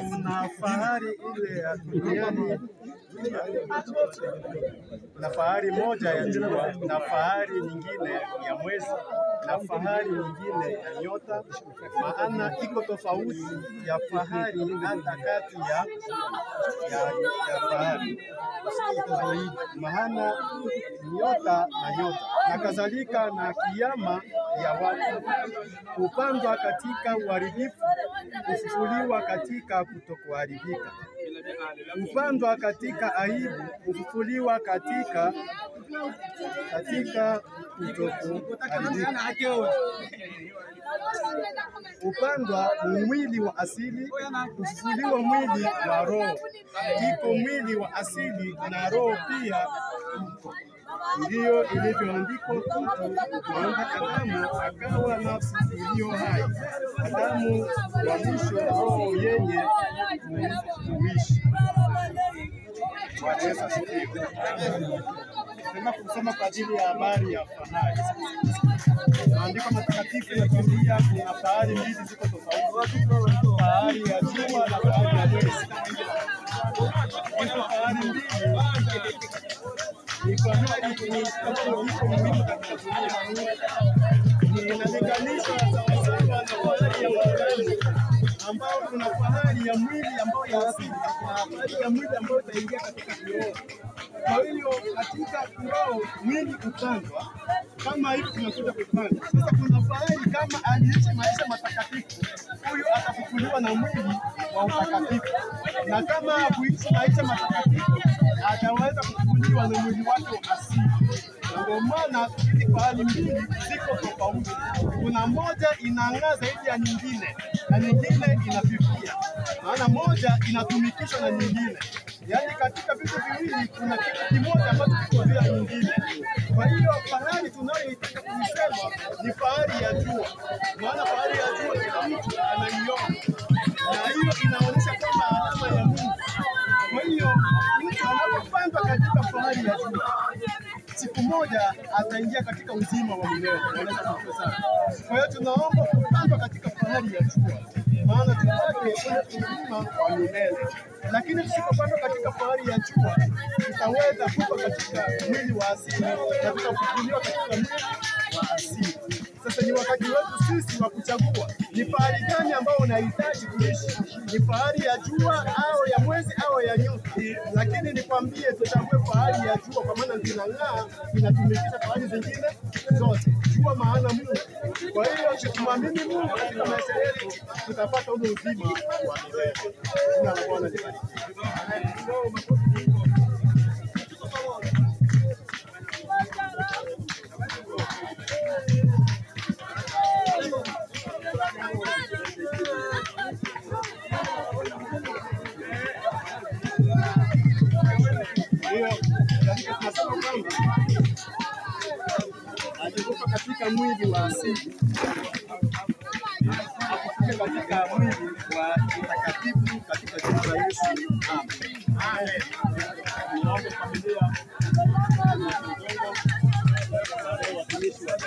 Kuna fahari ile ya duniani na fahari moja ya jua na fahari nyingine ya mwezi na fahari nyingine ya nyota, maana iko tofauti ya fahari hata kati ya fahari, maana nyota na nyota na kadhalika, na kiyama ya watu kupandwa katika uharibifu, kufufuliwa katika kutokuharibika, kupandwa katika aibu, kufufuliwa katika kutokuharibika, kupandwa mwili wa asili, kufufuliwa mwili wa roho. Iko mwili wa asili na roho pia. Ndiyo ilivyoandikwa, kuanza Adamu akawa nafsi iliyo hai, Adamu wa mwisho roho yenye kuishi. Tena kusema kwa ajili ya habari ya fahari. Maandiko matakatifu yanatuambia kuna fahari mbili ziko tofauti, fahari ya jua na fahari ya mwezi. Hizo fahari mbili ni fahari inalinganishwa sawasawa na fahari ya wanadamu, ambao kuna fahari ya mwili ambayo ya asili na fahari ya mwili ambayo itaingia katika kiroho. Kwa hiyo katika kiroho mwili kupandwa kama hivi tunakuja kupanda. Sasa kuna fahari kama aliishi maisha matakatifu, huyu atafufuliwa na mwili wa utakatifu, na kama hakuishi maisha matakatifu ataweza kufufuliwa na mwili wake wa asili. Ndio maana hizi fahari mbili ziko tofauti. Kuna moja inang'aa zaidi ya nyingine na nyingine inafifia, maana moja inatumikishwa na nyingine. Yaani katika vitu viwili kuna kitu kimoja ambacho kiko juu ya nyingine. Kwa hiyo fahari tunayoitaka kuisema ni fahari ya jua, maana fahari ya jua kila mtu anaiona, na hiyo inaonyesha kwamba alama ya Mungu. Kwa hiyo mtu anapopandwa katika fahari ya jua, siku moja ataingia katika uzima wa milele. Kwa hiyo tunaomba kupandwa katika fahari ya jua, maana tutake uzima wa milele. Lakini tusipopandwa katika fahari ya jua, tutaweza kufa katika mwili wa asili na tutafufuliwa katika mwili wa asili. Sasa ni wakati wetu sisi wa kuchagua ni fahari gani ambayo unahitaji kuishi, ni fahari ya jua au ya mwezi au ya nyota. Lakini nikwambie tuchague fahari ya jua, kwa maana zinang'aa, inatumikisha fahari zingine zote. Jua maana Mungu. Kwa hiyo tukimwamini Mungu katika maisha yetu tutapata ule uzima wa milele. Jina la Bwana libarikiwe. Alikufa katika mwili wa asili, akafufuka katika mwili wa utakatifu katika jina la Yesu. Amen. Niombe familia watumishi wa